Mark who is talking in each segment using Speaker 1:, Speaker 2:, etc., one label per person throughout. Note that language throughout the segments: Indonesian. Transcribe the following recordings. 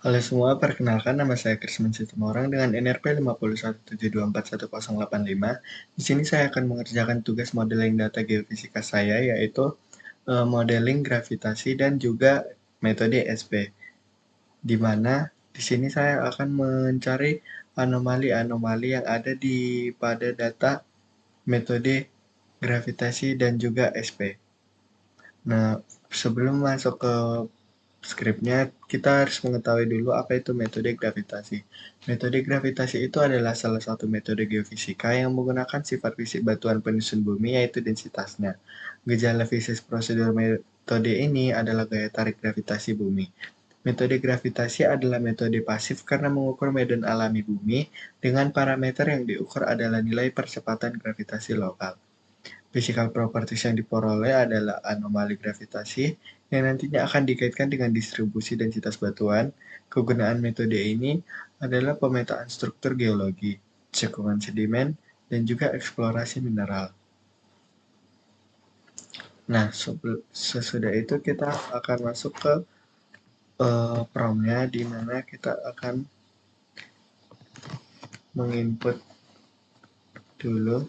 Speaker 1: Halo semua, perkenalkan nama saya Krisman Situmorang dengan NRP 51772418085. Di sini saya akan mengerjakan tugas modeling data geofisika saya, yaitu modeling gravitasi dan juga metode SP. Di mana di sini saya akan mencari anomali-anomali yang ada pada data metode gravitasi dan juga SP. Nah, sebelum masuk ke skripnya, kita harus mengetahui dulu apa itu metode gravitasi. Metode gravitasi itu adalah salah satu metode geofisika yang menggunakan sifat fisik batuan penyusun bumi, yaitu densitasnya. Gejala fisik prosedur metode ini adalah gaya tarik gravitasi bumi. Metode gravitasi adalah metode pasif karena mengukur medan alami bumi dengan parameter yang diukur adalah nilai percepatan gravitasi lokal. Physical properties yang diperoleh adalah anomali gravitasi yang nantinya akan dikaitkan dengan distribusi densitas batuan. Kegunaan metode ini adalah pemetaan struktur geologi, cekungan sedimen, dan juga eksplorasi mineral. Nah, sesudah itu kita akan masuk ke promnya, di mana kita akan menginput dulu.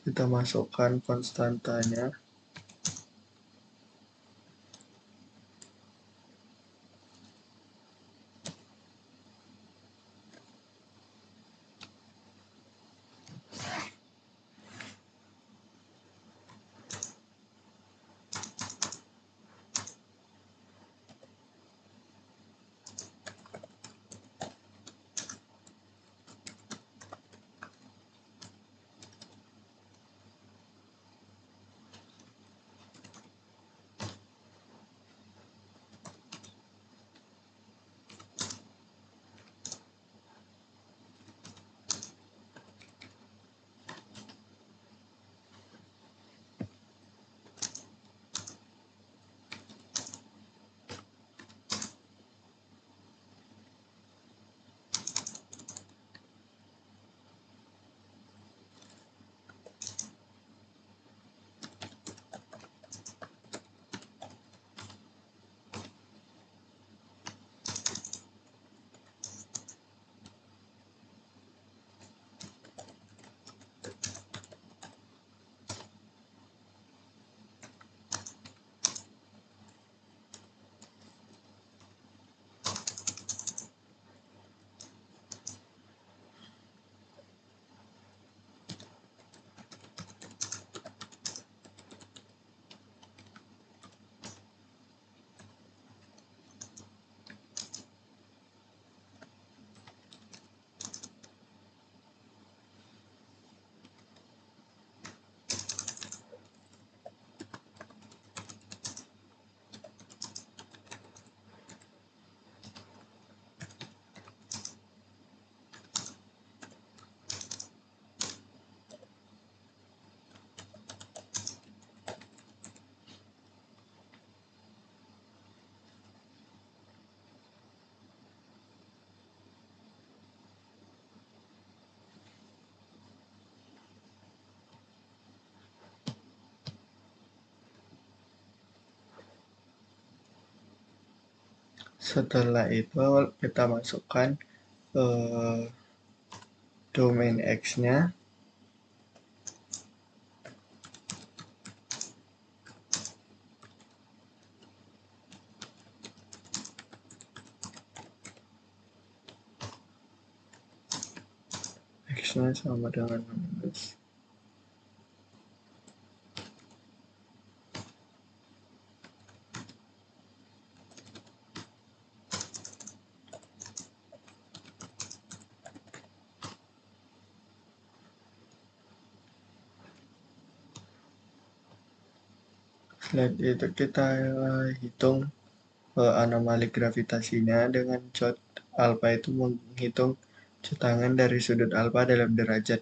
Speaker 1: Kita masukkan konstantanya. Setelah itu kita masukkan domain X-nya. X-nya sama dengan minus. Setelah itu kita hitung anomali gravitasinya dengan cut alpha, itu menghitung cutangan dari sudut alpha dalam derajat.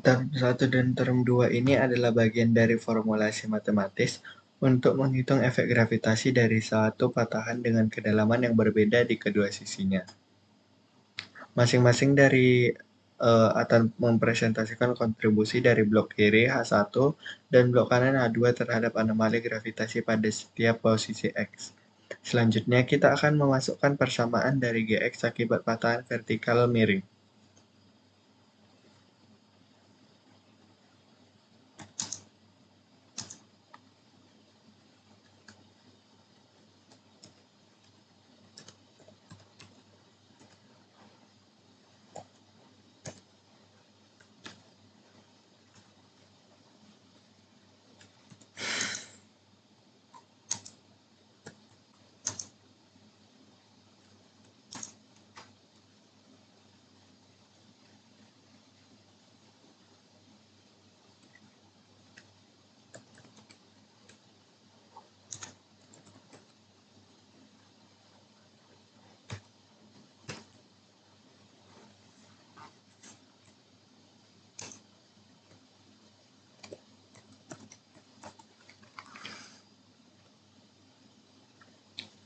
Speaker 1: Term 1 dan term 2 ini adalah bagian dari formulasi matematis untuk menghitung efek gravitasi dari suatu patahan dengan kedalaman yang berbeda di kedua sisinya. Masing-masing dari akan mempresentasikan kontribusi dari blok kiri H1 dan blok kanan H2 terhadap anomali gravitasi pada setiap posisi X. Selanjutnya, kita akan memasukkan persamaan dari Gx akibat patahan vertikal miring.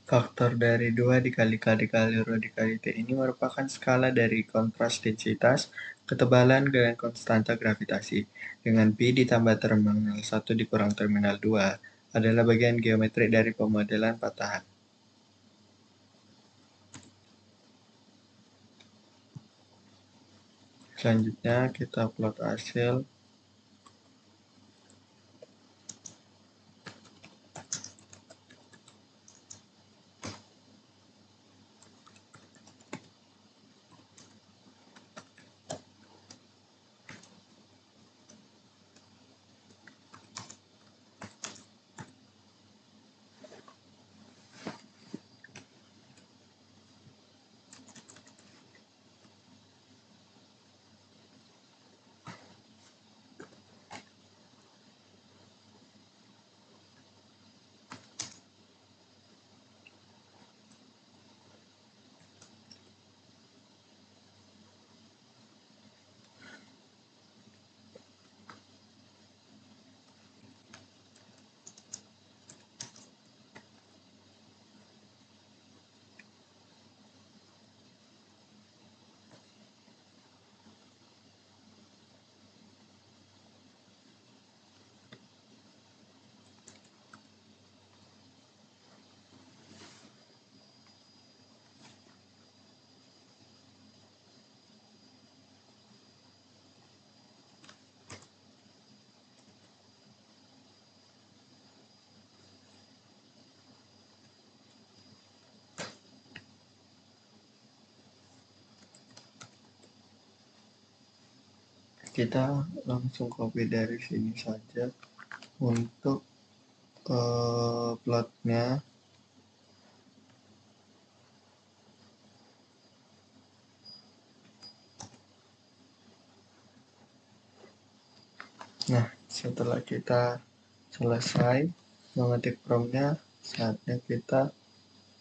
Speaker 1: Faktor dari 2 dikali rho dikali T ini merupakan skala dari kontras densitas, ketebalan, dan konstanta gravitasi. Dengan Pi ditambah terminal 1 dikurang terminal 2 adalah bagian geometri dari pemodelan patahan. Selanjutnya kita plot hasil. Kita langsung copy dari sini saja untuk plotnya. Nah, setelah kita selesai mengetik promnya, saatnya kita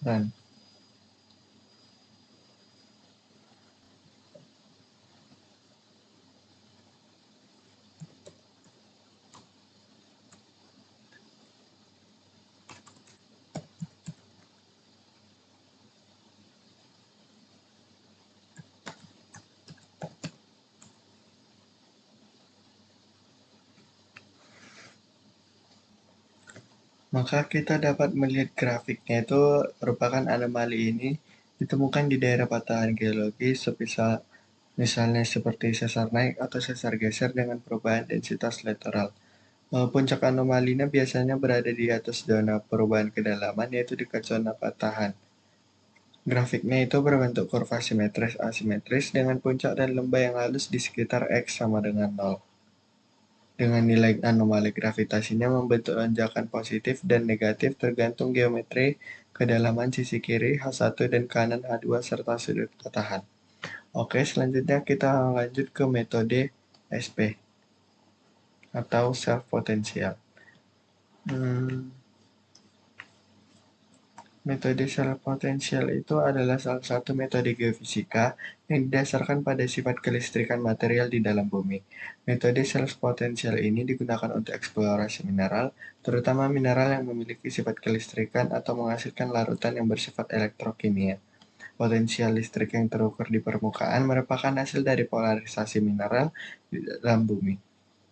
Speaker 1: run. Maka kita dapat melihat grafiknya itu merupakan anomali ini ditemukan di daerah patahan geologis misalnya seperti sesar naik atau sesar geser dengan perubahan densitas littoral. Puncak anomalinya biasanya berada di atas zona perubahan kedalaman yaitu dekat zona patahan. Grafiknya itu berbentuk kurva simetris asimetris dengan puncak dan lembah yang halus di sekitar X sama dengan 0. Dengan nilai anomali gravitasinya membentuk lonjakan positif dan negatif tergantung geometri kedalaman sisi kiri H1 dan kanan H2 serta sudut patahan. Oke, selanjutnya kita lanjut ke metode SP atau self potential. Metode self potensial itu adalah salah satu metode geofisika yang didasarkan pada sifat kelistrikan material di dalam bumi. Metode self potensial ini digunakan untuk eksplorasi mineral, terutama mineral yang memiliki sifat kelistrikan atau menghasilkan larutan yang bersifat elektrokimia. Potensial listrik yang terukur di permukaan merupakan hasil dari polarisasi mineral di dalam bumi.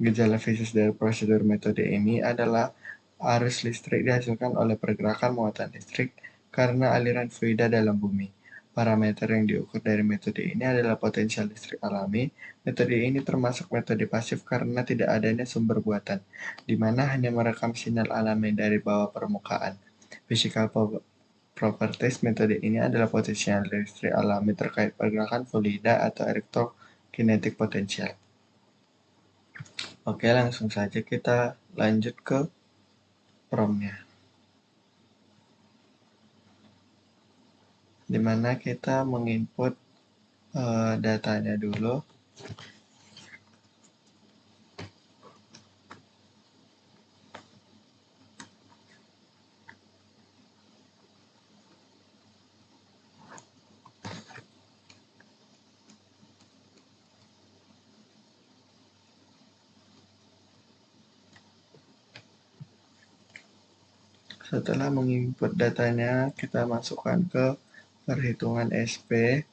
Speaker 1: Gejala fisik dari prosedur metode ini adalah arus listrik dihasilkan oleh pergerakan muatan listrik karena aliran fluida dalam bumi. Parameter yang diukur dari metode ini adalah potensial listrik alami. Metode ini termasuk metode pasif karena tidak adanya sumber buatan, di mana hanya merekam sinyal alami dari bawah permukaan. Physical properties metode ini adalah potensial listrik alami terkait pergerakan fluida atau elektrokinetik potensial. Oke, langsung saja kita lanjut ke promnya, di mana kita menginput datanya dulu. Setelah menginput datanya, kita masukkan ke perhitungan SP,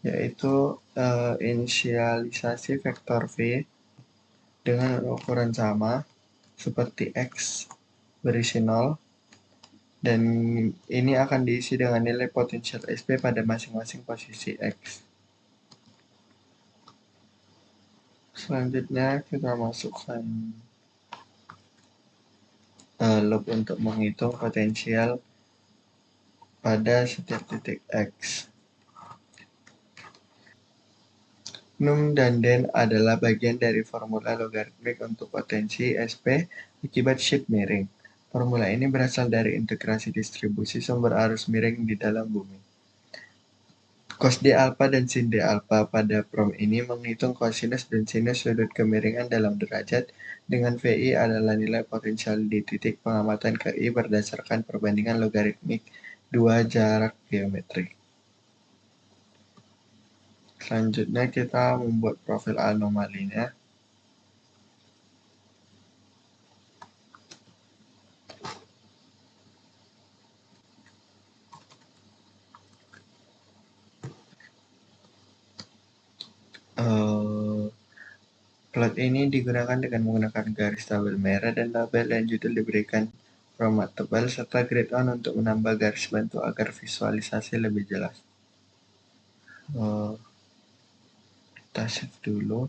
Speaker 1: yaitu inisialisasi vektor V dengan ukuran sama seperti X berisi 0, dan ini akan diisi dengan nilai potensial SP pada masing-masing posisi X. Selanjutnya kita masukkan loop untuk menghitung potensial pada setiap titik X. Num dan Den adalah bagian dari formula logaritmik untuk potensi SP akibat shift miring. Formula ini berasal dari integrasi distribusi sumber arus miring di dalam bumi. Cos D alpha dan sin D alpha pada prom ini menghitung kosinus dan sinus sudut kemiringan dalam derajat, dengan VI adalah nilai potensial di titik pengamatan KI berdasarkan perbandingan logaritmik dua jarak geometrik. Selanjutnya kita membuat profil anomalinya. Plot ini digunakan dengan menggunakan garis tabel merah dan label dan judul diberikan format tebal serta grade on untuk menambah garis bantu agar visualisasi lebih jelas. Kita save dulu.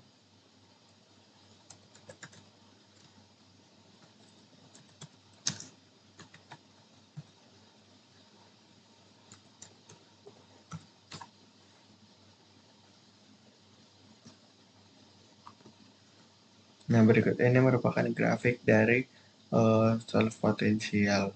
Speaker 1: Nah, berikut ini merupakan grafik dari self potensial,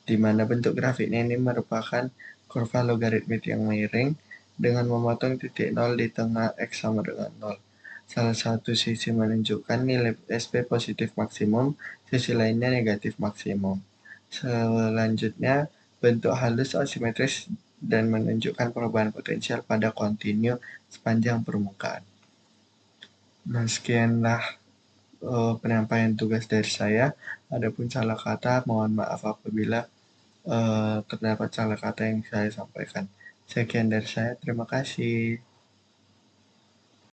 Speaker 1: di mana bentuk grafiknya ini merupakan kurva logaritmik yang miring dengan memotong titik 0 di tengah X sama dengan 0. Salah satu sisi menunjukkan nilai SP positif maksimum, sisi lainnya negatif maksimum. Selanjutnya, bentuk halus asimetris dan menunjukkan perubahan potensial pada kontinu sepanjang permukaan. Nah, sekianlah penyampaian tugas dari saya. Adapun salah kata, mohon maaf apabila terdapat salah kata yang saya sampaikan. Sekian dari saya, terima kasih.